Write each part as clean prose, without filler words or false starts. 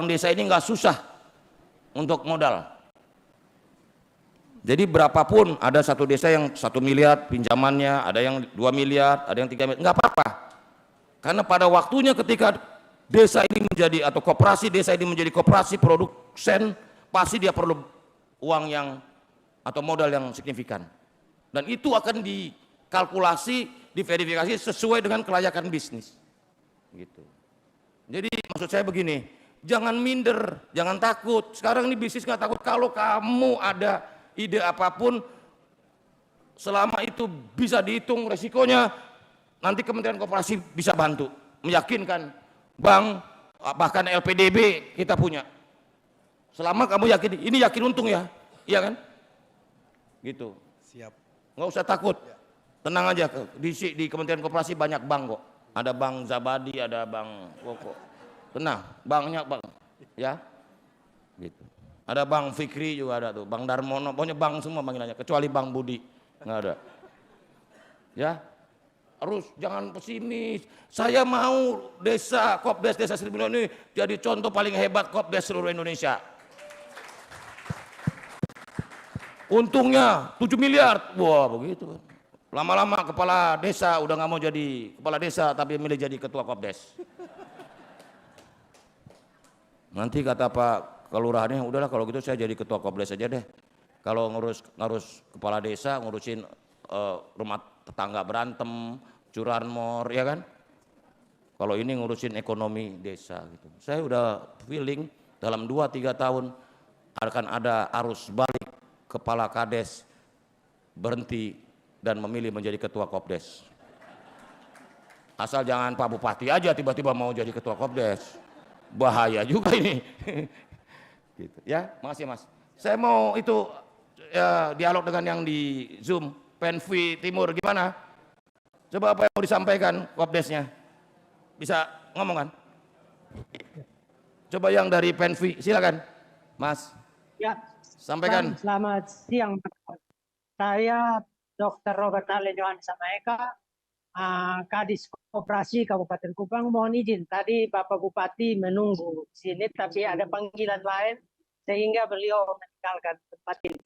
orang desa ini nggak susah untuk modal. Jadi berapapun, ada satu desa yang 1 miliar pinjamannya, ada yang 2 miliar, ada yang 3 miliar, nggak apa-apa. Karena pada waktunya ketika desa ini menjadi, atau koperasi desa ini menjadi koperasi produsen, pasti dia perlu uang yang atau modal yang signifikan. Dan itu akan dikalkulasi, diverifikasi sesuai dengan kelayakan bisnis. Gitu. Jadi maksud saya begini, jangan minder, jangan takut. Sekarang ini bisnis nggak takut. Kalau kamu ada ide apapun, selama itu bisa dihitung resikonya, nanti Kementerian Koperasi bisa bantu, meyakinkan bank, bahkan LPDB kita punya. Selama kamu yakin, ini yakin untung ya, iya kan? Gitu. Siap. Nggak usah takut, tenang aja. Di Kementerian Koperasi banyak bank kok. Ada Bank Zabadi, ada Bank Koko. Tenang, banknya bank, ya. Gitu. Ada Bang Fikri juga ada tuh, Bang Darmono, pokoknya bank semua panggilannya, kecuali Bang Budi, nggak ada. Ya, harus jangan pesimis. Saya mau desa Kopdes Desa Sri Mulyani ini jadi contoh paling hebat Kopdes seluruh Indonesia. Untungnya 7 miliar, wah begitu. Lama-lama kepala desa udah nggak mau jadi kepala desa, tapi milih jadi ketua Kopdes. Nanti kata Pak kelurahannya, udahlah kalau gitu saya jadi ketua Kopdes aja deh. Kalau ngurus kepala desa, ngurusin rumah tetangga berantem, curanmor, ya kan? Kalau ini ngurusin ekonomi desa gitu. Saya udah feeling dalam 2-3 tahun akan ada arus balik, kepala kades berhenti dan memilih menjadi ketua Kopdes. Asal jangan Pak Bupati aja tiba-tiba mau jadi ketua Kopdes. Bahaya juga ini. Gitu. Ya, makasih Mas. Saya mau itu ya, dialog dengan yang di Zoom, Penvi Timur gimana? Coba apa yang mau disampaikan Kopdesnya? Bisa ngomong kan? Coba yang dari Penvi, silakan, Mas. Ya, sampaikan. Selamat siang. Saya Dr. Robert Ale Johannes Samaeka, Kadis Koperasi Kabupaten Kupang. Mohon izin, tadi Bapak Bupati menunggu sini, tapi ada panggilan lain sehingga beliau meninggalkan tempat ini.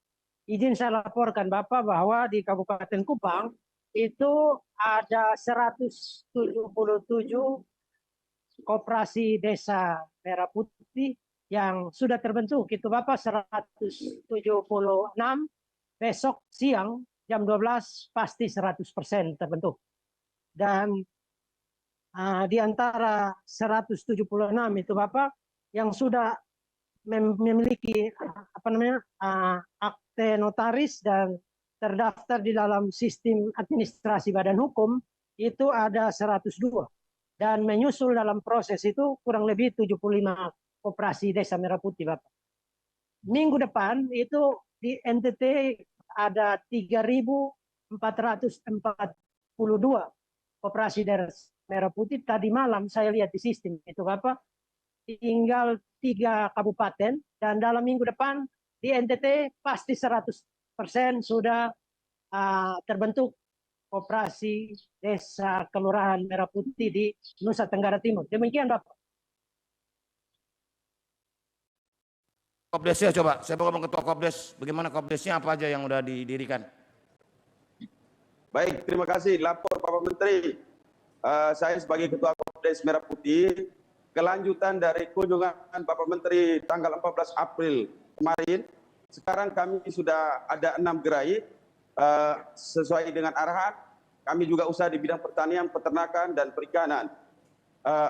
Izin saya laporkan Bapak bahwa di Kabupaten Kupang itu ada 177 koperasi desa merah putih yang sudah terbentuk. Itu Bapak 176, besok siang jam 12 pasti 100% terbentuk. Dan di antara 176 itu Bapak yang sudah memiliki akte notaris dan terdaftar di dalam sistem administrasi badan hukum itu ada 102. Dan menyusul dalam proses itu kurang lebih 75 koperasi desa merah putih Bapak. Minggu depan itu di NTT ada 3.442 koperasi desa merah putih. Tadi malam saya lihat di sistem itu Bapak, tinggal 3 kabupaten, dan dalam minggu depan di NTT pasti 100% sudah terbentuk koperasi desa kelurahan merah putih di Nusa Tenggara Timur. Demikian Bapak. Kopdesnya coba, saya mau ngomong ketua Kopdes, bagaimana Kopdesnya, apa aja yang udah didirikan? Baik, terima kasih. Lapor Bapak Menteri. Saya sebagai Ketua Kopdes Merah Putih, kelanjutan dari kunjungan Bapak Menteri tanggal 14 April kemarin, sekarang kami sudah ada 6 gerai, sesuai dengan arahan. Kami juga usaha di bidang pertanian, peternakan, dan perikanan.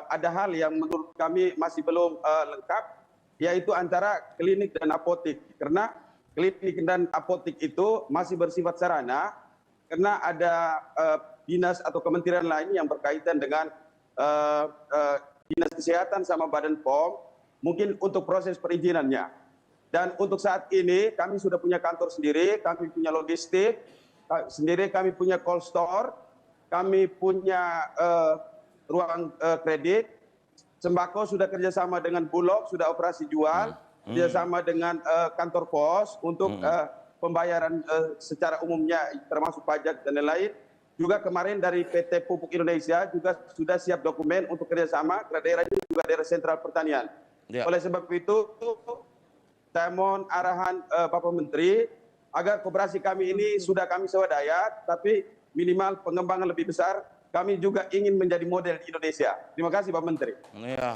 Ada hal yang menurut kami masih belum lengkap, yaitu antara klinik dan apotik. Karena klinik dan apotik itu masih bersifat sarana, karena ada dinas atau kementerian lain yang berkaitan dengan dinas kesehatan sama Badan POM, mungkin untuk proses perizinannya. Dan untuk saat ini kami sudah punya kantor sendiri, kami punya logistik sendiri, kami punya cold store, kami punya ruang kredit, sembako sudah kerjasama dengan Bulog, sudah operasi jual, kerjasama dengan kantor pos untuk pembayaran secara umumnya termasuk pajak dan lain-lain. Juga kemarin dari PT Pupuk Indonesia juga sudah siap dokumen untuk kerjasama, karena daerah ini juga daerah sentral pertanian. Ya. Oleh sebab itu, saya mohon arahan Bapak Menteri agar koperasi kami ini sudah kami swadaya, tapi minimal pengembangan lebih besar. Kami juga ingin menjadi model di Indonesia. Terima kasih Pak Menteri. Ya.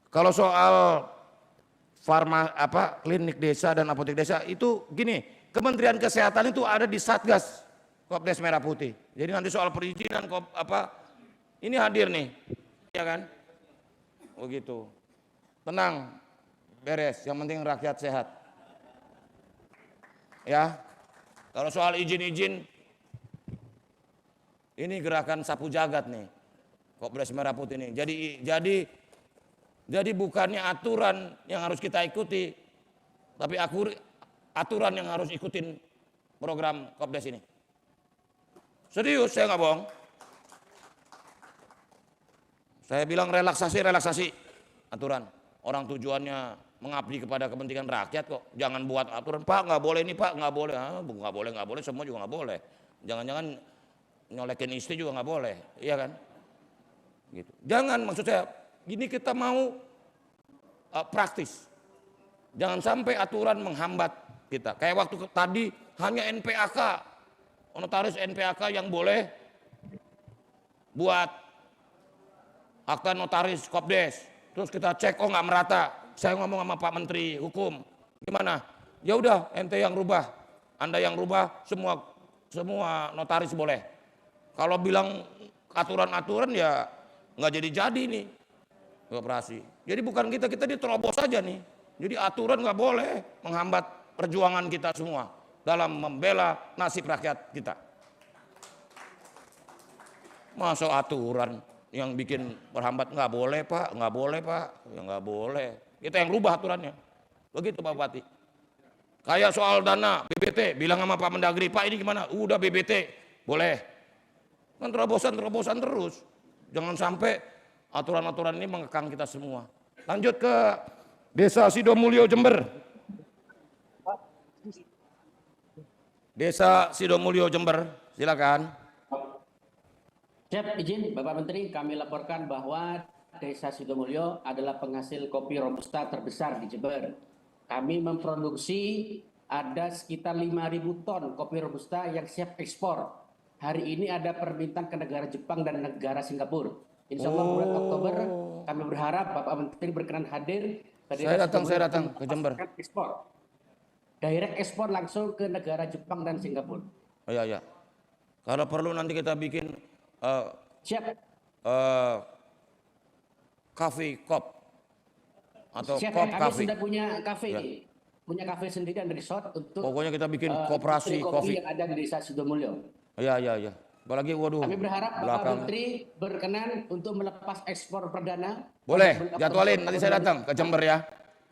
Kalau soal klinik desa dan apotek desa itu gini, Kementerian Kesehatan itu ada di Satgas Kopdes Merah Putih. Jadi nanti soal perizinan ini hadir nih, ya kan? Begitu. Tenang, beres. Yang penting rakyat sehat. Ya. Kalau soal izin-izin, ini gerakan sapu jagat nih, Kopdes Merah Putih ini. Jadi bukannya aturan yang harus kita ikuti, tapi aturan yang harus ikutin program Kopdes ini. Serius, saya nggak bohong. Saya bilang relaksasi aturan. Orang tujuannya mengabdi kepada kepentingan rakyat kok. Jangan buat aturan, Pak nggak boleh ini, Pak nggak boleh. Nggak boleh, semua juga nggak boleh. Jangan-jangan nyolekin istri juga nggak boleh, iya kan? Gitu. Jangan, maksud saya, gini kita mau praktis. Jangan sampai aturan menghambat kita. Kayak waktu tadi hanya NPAK, notaris NPAK yang boleh buat akta notaris Kopdes. Terus kita cek, oh nggak merata. Saya ngomong sama Pak Menteri Hukum, gimana? Ya udah, ente yang rubah, Anda yang rubah, semua notaris boleh. Kalau bilang aturan-aturan ya nggak jadi nih operasi. Jadi bukan kita diterobos saja nih. Jadi aturan nggak boleh menghambat perjuangan kita semua dalam membela nasib rakyat kita. Masa aturan yang bikin perhambat, nggak boleh Pak, ya nggak boleh. Kita yang rubah aturannya. Begitu Pak Bupati. Kayak soal dana BBT, bilang sama Pak Mendagri, Pak ini gimana? Udah BBT, boleh. Kan terobosan terus. Jangan sampai aturan-aturan ini mengekang kita semua. Lanjut ke Desa Sidomulyo Jember. Desa Sidomulyo Jember, silakan. Siap, izin Bapak Menteri, kami laporkan bahwa Desa Sidomulyo adalah penghasil kopi robusta terbesar di Jember. Kami memproduksi ada sekitar 5.000 ton kopi robusta yang siap ekspor. Hari ini ada permintaan ke negara Jepang dan negara Singapura. Insya Allah bulan Oktober kami berharap Bapak Menteri berkenan hadir. Saya datang ke Jember. Ekspor. Direct ekspor langsung ke negara Jepang dan Singapura. Oh iya. Kalau perlu nanti kita bikin Siap. Coffee Cop atau Siap, Cop kami Coffee. sudah punya kafe Ya. punya kafe sendiri dan resort untuk Pokoknya kita bikin koperasi kopi kopi. yang ada di Desa Sidomulyo. Iya. Apalagi waduh. Kami berharap Bapak belakang. Menteri berkenan untuk melepas ekspor perdana. Boleh, jadwalin nanti saya datang ke Jember ya.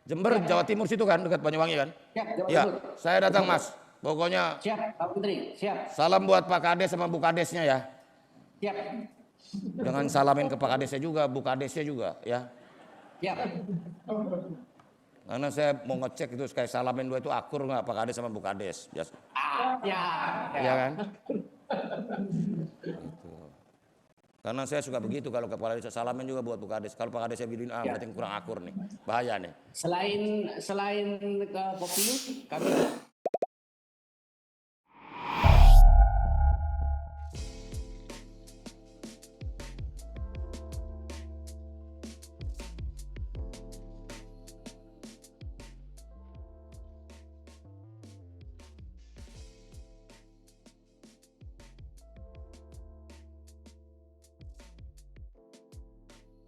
Jember Jawa Timur situ kan, dekat Banyuwangi kan? Siap, Jawa Ya, Timur. saya datang Mas. Pokoknya Siap, Pak Menteri. Siap. salam buat Pak Kades sama Bu Kadesnya ya. Siap. Jangan salamin ke Pak Kadesnya juga, Bu Kadesnya juga ya. Siap. Karena saya mau ngecek itu kayak salamin dua itu akur nggak Pak Kades sama Bu Kades. Ya. Iya kan? Gitu. Karena saya suka begitu kalau kepala desa salamin juga buat Bu Kades. Kalau Pak Kadesnya bilin berarti kurang akur nih. Bahaya nih. Selain ke kopi, kami